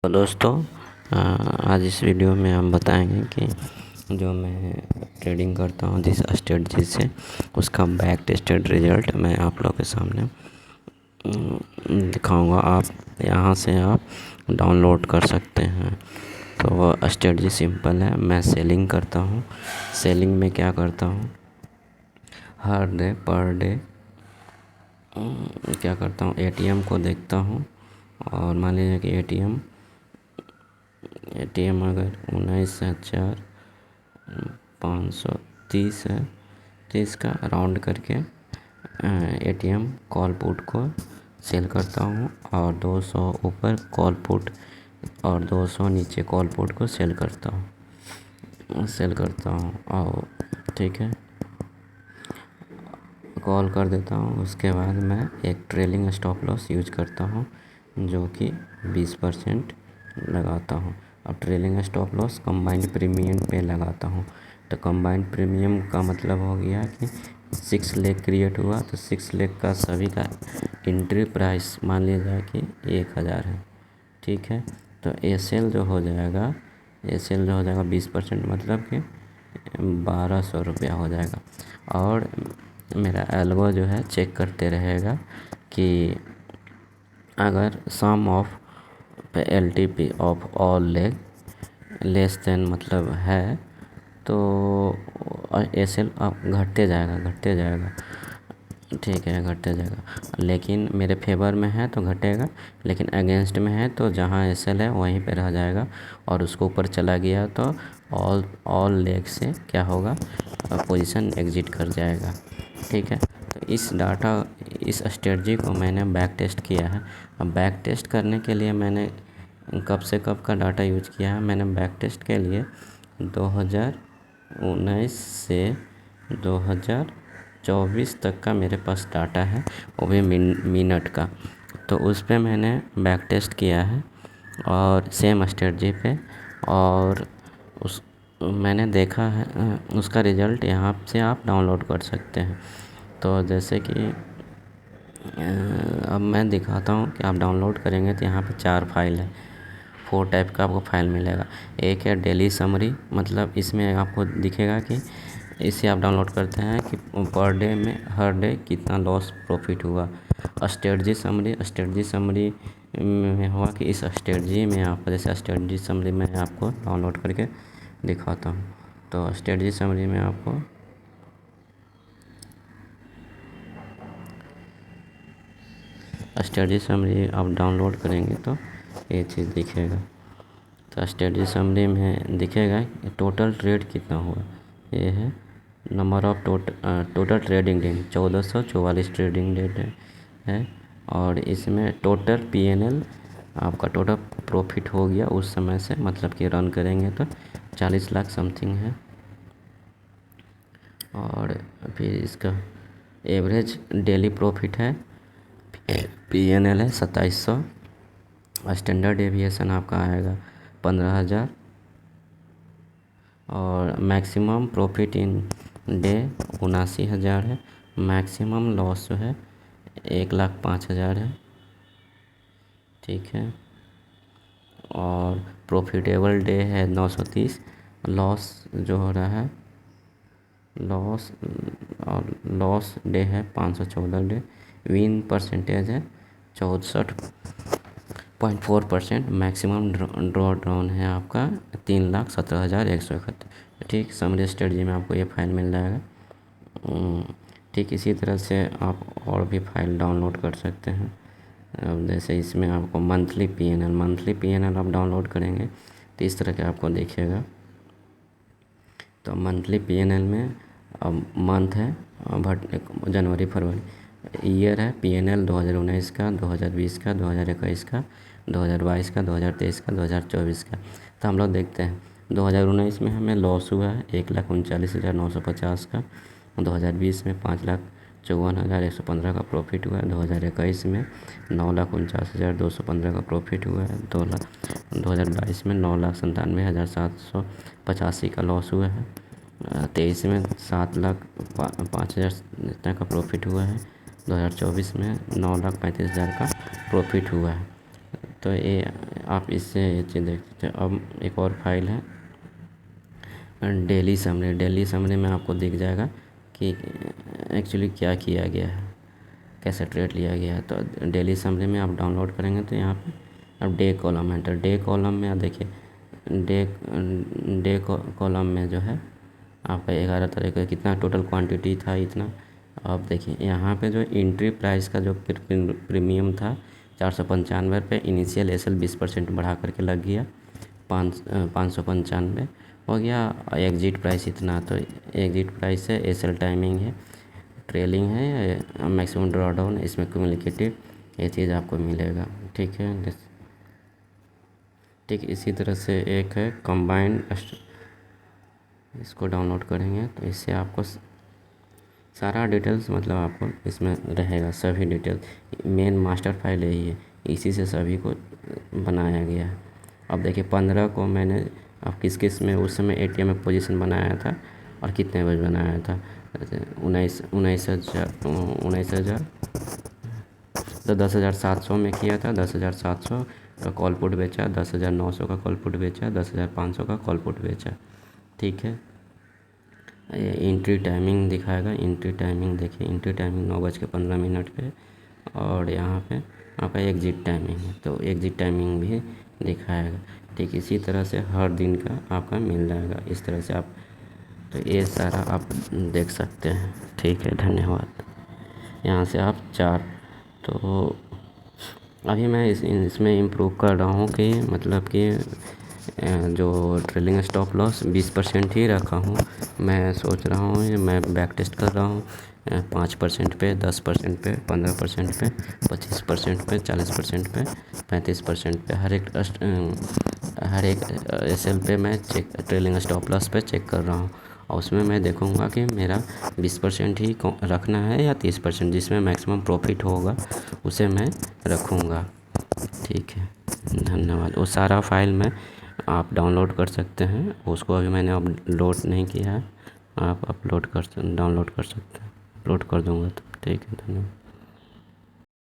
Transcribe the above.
तो दोस्तों आज इस वीडियो में हम बताएंगे कि जो मैं ट्रेडिंग करता हूँ जिस स्ट्रेटजी से उसका बैक टेस्टेड रिज़ल्ट मैं आप लोगों के सामने दिखाऊंगा। आप यहाँ से आप डाउनलोड कर सकते हैं। तो वो स्ट्रेटजी सिंपल है। मैं सेलिंग करता हूँ। सेलिंग में क्या करता हूँ, हर डे पर डे क्या करता हूँ, एटीएम को देखता हूँ। और मान लीजिए कि एटीएम अगर 19,530 है, 30 का राउंड करके एटीएम कॉल पुट को सेल करता हूँ और 200 ऊपर कॉल पुट और 200 नीचे कॉल पुट को सेल करता हूँ और ठीक है, कॉल कर देता हूँ। उसके बाद मैं एक ट्रेलिंग स्टॉप लॉस यूज करता हूँ जो कि 20% लगाता हूँ। अब trailing stop loss combined premium पे लगाता हूँ। तो कंबाइंड प्रीमियम का मतलब हो गया कि 6 लेग क्रिएट हुआ तो 6 लेग का सभी का एंट्री प्राइस मान लिया जाए कि 1000 है। ठीक है, तो एसएल जो हो जाएगा 20% मतलब कि 1200 रुपया हो जाएगा। और मेरा एल्गो जो है चेक करते रहेगा कि अगर sum of LTP of all leg less than मतलब है तो एसएल अब घटते जाएगा। ठीक है, घटते जाएगा। लेकिन मेरे फेवर में है तो घटेगा, लेकिन अगेंस्ट में है तो जहाँ एसएल है वहीं पे रह जाएगा। और उसको ऊपर चला गया तो ऑल लेग से क्या होगा, पोजीशन एग्जिट कर जाएगा। ठीक है, तो इस स्ट्रेटजी को मैंने बैक टेस्ट किया है। अब बैक टेस्ट करने के लिए मैंने कब से कब का डाटा यूज किया है। मैंने बैक टेस्ट के लिए 2019 से 2024 तक का मेरे पास डाटा है, वो भी मिनट का। तो उस पे मैंने बैक टेस्ट किया है और सेम स्ट्रेटजी पे, और मैंने देखा है उसका रिज़ल्ट यहाँ से आप डाउनलोड कर सकते हैं। तो जैसे कि अब मैं दिखाता हूँ कि आप डाउनलोड करेंगे तो यहाँ पे 4 फाइल है, 4 टाइप का आपको फाइल मिलेगा। एक है डेली समरी, मतलब इसमें आपको दिखेगा कि इसे आप डाउनलोड करते हैं कि पर डे में हर डे कितना लॉस प्रॉफिट हुआ। स्ट्रेटजी समरी में हुआ कि इस स्ट्रेटजी में आपको, जैसे स्ट्रेटजी समरी में आपको डाउनलोड करके दिखाता हूँ। तो स्ट्रेटजी समरी में आपको स्ट्रेटजी समरी आप डाउनलोड करेंगे तो ये चीज़ दिखेगा। तो स्ट्रेटजी समरी में दिखेगा टोटल ट्रेड कितना हुआ। ये है number of total trading day 1444 trading day है। और इसमें टोटल पीएनएल आपका टोटल प्रॉफिट हो गया उस समय से, मतलब कि रन करेंगे तो 40 लाख समथिंग है। और फिर इसका एवरेज डेली प्रॉफिट है, पीएनएल है 2700। स्टैंडर्ड डेविएशन आपका आएगा 15,000। और मैक्सिमम प्रॉफिट इन डे 79,000 है। मैक्सिमम लॉस जो है 1,05,000 है। ठीक है, और प्रॉफिटेबल डे है 930। लॉस जो हो रहा है लॉस डे है 514 डे। विन परसेंटेज है 64.4%। मैक्सिमम ड्रॉ डाउन है आपका 3,17,171। ठीक, समरी स्ट्रेटजी में आपको ये फाइल मिल जाएगा। ठीक इसी तरह से आप और भी फाइल डाउनलोड कर सकते हैं। अब जैसे इसमें आपको मंथली पीएनएल आप डाउनलोड करेंगे तो इस तरह के आपको दिखेगा। तो मंथली पीएनएल में अब मंथ है जनवरी फरवरी, ईयर है पीएनएल 2019 का, 2020 का, 2021 का, 2022 का, 2023 का, 2024 का। तो हम लोग देखते हैं 2019 में हमें लॉस हुआ है 1,39,950 का, 2020 में 5,54,115 का प्रॉफिट हुआ है, 2021 में 9,49,215 का प्रॉफिट हुआ है, 2022 में 9,97,785 का लॉस हुआ है, 23 में 7,05,000 का प्रॉफिट हुआ है, 2024 में 9,35,000 का प्रॉफिट हुआ है। तो ये आप इससे ये चीज़ देख सकते हैं। अब एक और फाइल है डेली समरी। डेली समरी में आपको दिख जाएगा कि एक्चुअली क्या किया गया है, कैसे ट्रेड लिया गया है। तो डेली समरी में आप डाउनलोड करेंगे तो यहाँ पे अब day column enter, day column में आप देखिए डे कॉलम में जो है आपका 11 तारीख का कितना टोटल क्वांटिटी था इतना। अब देखिए यहाँ पे जो एंट्री प्राइस का जो प्रीमियम था 495 रुपये, इनिशियल एसएल 20% बढ़ा करके लग गया 595 हो गया। एग्जिट प्राइस इतना, तो एग्जिट प्राइस है, एसएल टाइमिंग है, ट्रेलिंग है, मैक्सिमम ड्रॉडाउन, इसमें कम्युनिकेटिव, ये चीज़ आपको मिलेगा। ठीक है, ठीक इसी तरह से एक है कंबाइंड, इसको डाउनलोड करेंगे तो इससे आपको सारा डिटेल्स मतलब आपको इसमें रहेगा, सभी डिटेल। मेन मास्टर फाइल यही है, इसी से सभी को बनाया गया है। अब देखिए 15 को मैंने अब किस में उस समय एटीएम में पोजीशन बनाया था और कितने बजे बनाया था, 19,000 तो 10,700 में किया था। 10,700 का कॉल पुट बेचा, 10,900 का कॉल पुट बेचा, 10,500 का कॉल पुट बेचा। ठीक है, एंट्री टाइमिंग दिखाएगा। एंट्री टाइमिंग देखिए, एंट्री टाइमिंग 9:15 पे, और यहाँ पे आपका एग्जिट टाइमिंग है तो एग्जिट टाइमिंग भी दिखाएगा। ठीक इसी तरह से हर दिन का आपका मिल जाएगा, इस तरह से आप तो ये सारा आप देख सकते हैं। ठीक है, धन्यवाद। यहाँ से आप 4 तो अभी मैं इसमें इम्प्रूव कर रहा हूँ कि मतलब कि जो ट्रेलिंग स्टॉप लॉस 20% ही रखा हूँ। मैं सोच रहा हूँ, मैं बैक टेस्ट कर रहा हूँ 5% पे, 10% पे, 15% पे, 25% पे, 40% पे, 35% पे, हर एक एसएल पे मैं चेक, ट्रेलिंग स्टॉप लॉस पे चेक कर रहा हूँ। और उसमें मैं देखूँगा कि मेरा 20% ही रखना है या 30%, जिसमें मैक्सिमम प्रॉफिट होगा उसे मैं रखूँगा। ठीक है, धन्यवाद। वो सारा फाइल में आप डाउनलोड कर सकते हैं, उसको अभी मैंने अपलोड नहीं किया है, आप डाउनलोड कर सकते हैं। अपलोड कर दूँगा तो ठीक है, धन्यवाद।